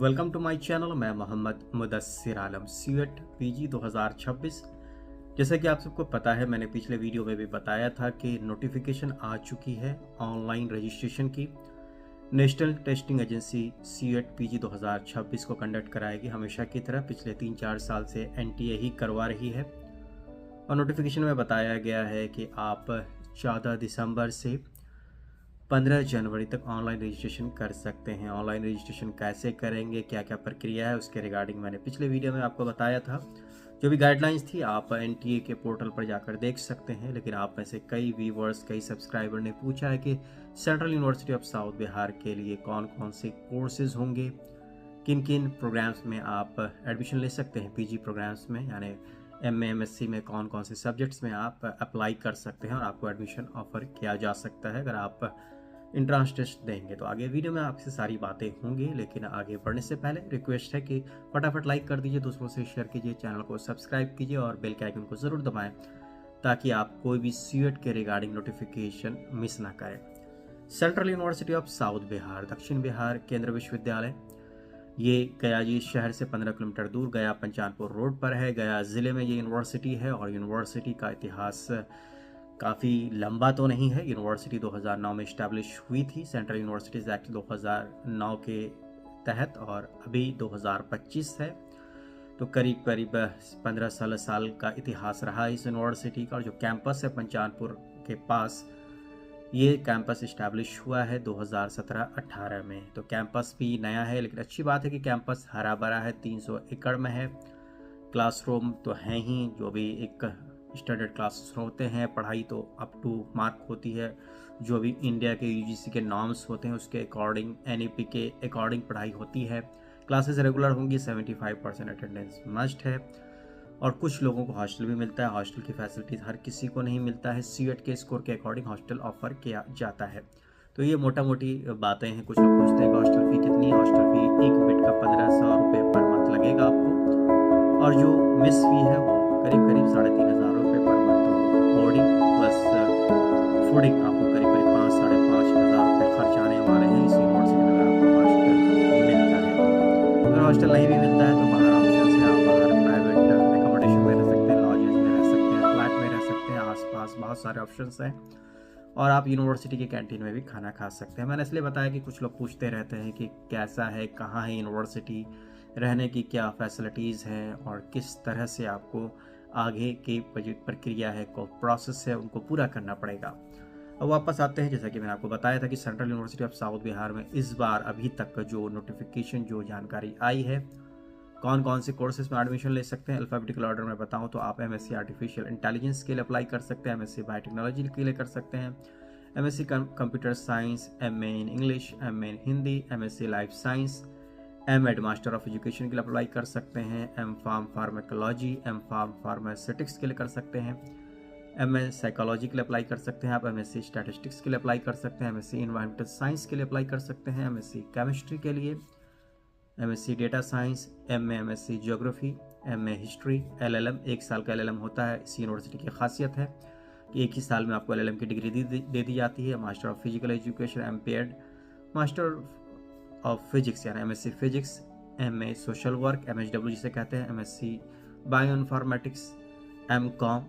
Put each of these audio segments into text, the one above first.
Welcome to my channel. मैं Mohammad Mudassir Alam CET PG 2026। जैसा कि आप सबको पता है, मैंने पिछले वीडियो में भी बताया था कि नोटिफिकेशन आ चुकी है ऑनलाइन रजिस्ट्रेशन की। National testing agency CEAT PG 2026 को कंडक्ट कराएगी। हमेशा की तरह पिछले 3-4 साल से एनटीए ही करवा रही है और नोटिफिकेशन में बताया गया है कि आप 14 दिसंबर से 15 जनवरी तक ऑनलाइन रजिस्ट्रेशन कर सकते हैं। ऑनलाइन रजिस्ट्रेशन कैसे करेंगे, क्या क्या प्रक्रिया है, उसके रिगार्डिंग मैंने पिछले वीडियो में आपको बताया था। जो भी गाइडलाइंस थी आप एनटीए के पोर्टल पर जाकर देख सकते हैं। लेकिन आप में से कई व्यूवर्स, कई सब्सक्राइबर ने पूछा है कि central university of south Bihar के लिए कौन कौन से कोर्सेज होंगे, किन किन प्रोग्राम्स में आप एडमिशन ले सकते हैं। पीजी प्रोग्राम्स में यानी एमए एमएससी में कौन कौन से सब्जेक्ट्स में आप अप्लाई कर सकते हैं और आपको एडमिशन ऑफर किया जा सकता है अगर आप इंट्रांस टेस्ट देंगे। तो आगे वीडियो में आपसे सारी बातें होंगी, लेकिन आगे बढ़ने से पहले रिक्वेस्ट है कि फटाफट लाइक कर दीजिए, दूसरों से शेयर कीजिए, चैनल को सब्सक्राइब कीजिए और बेल के आइकन को ज़रूर दबाएं ताकि आप कोई भी सीएट के रिगार्डिंग नोटिफिकेशन मिस ना करें। Central university of south Bihar, दक्षिण बिहार केंद्र विश्वविद्यालय, ये गया जी शहर से 15 किलोमीटर दूर गया पंचानपुर रोड पर है। गया ज़िले में ये यूनिवर्सिटी है और यूनिवर्सिटी का इतिहास काफ़ी लंबा तो नहीं है। यूनिवर्सिटी 2009 में इस्टेब्लिश हुई थी सेंट्रल यूनिवर्सिटीज़ एक्ट 2009 के तहत और अभी 2025 है। तो करीब करीब 15-16 साल का इतिहास रहा इस यूनिवर्सिटी का। और जो कैंपस है पंचानपुर के पास, ये कैंपस इस्टेब्लिश हुआ है 2017-18 में। तो कैंपस भी नया है, लेकिन अच्छी बात है कि कैंपस हरा भरा है, 300 एकड़ में है। क्लासरूम तो हैं ही, जो भी एक स्टैंडर्ड क्लासेस होते हैं। पढ़ाई तो अप टू मार्क होती है, जो भी इंडिया के यूजीसी के नॉर्म्स होते हैं उसके अकॉर्डिंग, एनईपी के अकॉर्डिंग पढ़ाई होती है। क्लासेस रेगुलर होंगी, 75% अटेंडेंस मस्ट है। और कुछ लोगों को हॉस्टल भी मिलता है। हॉस्टल की फैसिलिटीज़ हर किसी को नहीं मिलता है। सीएट के स्कोर के अकॉर्डिंग हॉस्टल ऑफर किया जाता है। तो ये मोटा मोटी बातें हैं। कुछ लोग पूछते हैं कि हॉस्टल फ़ी कितनी है। हॉस्टल फ़ी एक बेड का 1500 रुपये पर मंथ लगेगा आपको, और जो मिस फ़ी है वो करीब करीब 3500 रुपये per month. Boarding plus fooding आपको करीब करीब 5-5,500 रुपये खर्च आने वाले हैं इस यूनिवर्सिटी में अगर आपको हॉस्टल मिलता है। अगर हॉस्टल नहीं भी मिलता है तो बाहर ऑप्शन है, आप बाहर प्राइवेट एकोमोडेशन में रह सकते हैं, लॉजेस में रह सकते हैं, फ्लैट में रह सकते हैं। आसपास बहुत सारे ऑप्शंस हैं और आप यूनिवर्सिटी के कैंटीन में भी खाना खा सकते हैं। मैंने इसलिए बताया कि कुछ लोग पूछते रहते हैं कि कैसा है, कहाँ है यूनिवर्सिटी, रहने की क्या फैसिलिटीज़ हैं और किस तरह से आपको आगे की प्रक्रिया है, को प्रोसेस है, उनको पूरा करना पड़ेगा। अब वापस आते हैं, जैसा कि मैंने आपको बताया था कि central university of south Bihar में इस बार अभी तक जो नोटिफिकेशन, जो जानकारी आई है, कौन कौन से कोर्सेज में एडमिशन ले सकते हैं, अल्फ़ाबेटिकल ऑर्डर में बताऊं तो आप एमएससी आर्टिफिशियल इंटेलिजेंस के लिए अप्लाई कर सकते हैं, एमएससी बायोटेक्नोलॉजी के लिए कर सकते हैं, MSc computer science, MA in English, MA in Hindi, MSc life science, MEd master of education के लिए अप्लाई कर सकते हैं, M pharm pharmacology, M pharm pharmaceutics के लिए कर सकते हैं, एमए साइकोलॉजी के लिए अप्लाई कर सकते हैं आप, एमएससी स्टैटिस्टिक्स के लिए अप्लाई कर सकते हैं, एमएससी इन्वायरमेंटल साइंस के लिए अप्लाई कर सकते हैं, एमएससी केमिस्ट्री के लिए, MSc data science, MSc geography, MA history, LLM. 1 साल का एलएलएम होता है। इस यूनिवर्सिटी की खासियत है कि एक ही साल में आपको एलएलएम की डिग्री दे दी जाती है। Master of physical education, MPEd, master of physics यानी MSc physics, MA social work, MSW जिसे कहते हैं, एमएससी बायो इन्फॉर्मेटिक्स, एमकॉम,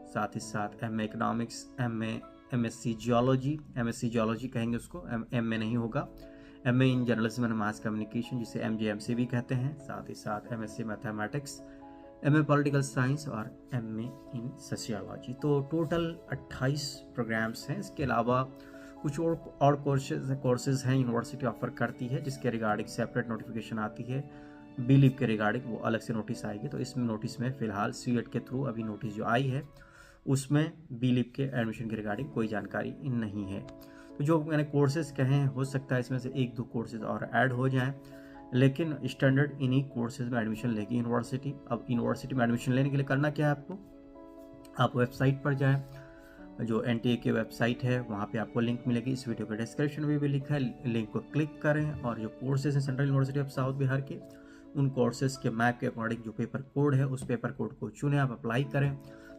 साथ ही साथ MA economics, MSc geology, MSc geology कहेंगे उसको, एमए नहीं होगा, MA in journalism and mass communication जिसे एमजेएमसी भी कहते हैं, साथ ही साथ MSc mathematics, MA political science और एमए इन सोशियोलॉजी। तो टोटल 28 प्रोग्राम्स हैं। इसके अलावा कुछ और कोर्सेज हैं यूनिवर्सिटी ऑफर करती है, जिसके रिगार्डिंग सेपरेट नोटिफिकेशन आती है। बीलिव के रिगार्डिंग वो अलग से नोटिस आएगी। तो इसमें नोटिस में फ़िलहाल सीएट के थ्रू अभी नोटिस जो आई है उसमें बीलिव के एडमिशन के रिगार्डिंग कोई जानकारी नहीं है। तो जो मैंने कोर्सेज कहे हैं, हो सकता है इसमें से 1-2 कोर्सेज और ऐड हो जाएं, लेकिन स्टैंडर्ड इन्हीं कोर्सेज में एडमिशन लेगी यूनिवर्सिटी। अब यूनिवर्सिटी में एडमिशन लेने के लिए करना क्या है आपको, आप वेबसाइट पर जाएँ, जो एनटीए की वेबसाइट है वहाँ पे आपको लिंक मिलेगी। इस वीडियो के डिस्क्रिप्शन में भी लिखा है, लिंक को क्लिक करें और जो कोर्सेज हैं central university of south Bihar के, उन कोर्सेज के मैप के अकॉर्डिंग जो पेपर कोड है उस पेपर कोड को चुनें, आप अप्लाई करें,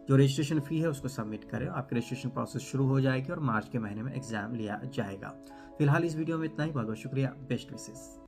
जो रजिस्ट्रेशन फ़ी है उसको सबमिट करें, आपकी रजिस्ट्रेशन प्रोसेस शुरू हो जाएगी और मार्च के महीने में एग्जाम लिया जाएगा। फिलहाल इस वीडियो में इतना ही। बहुत बहुत शुक्रिया, बेस्ट विशेस।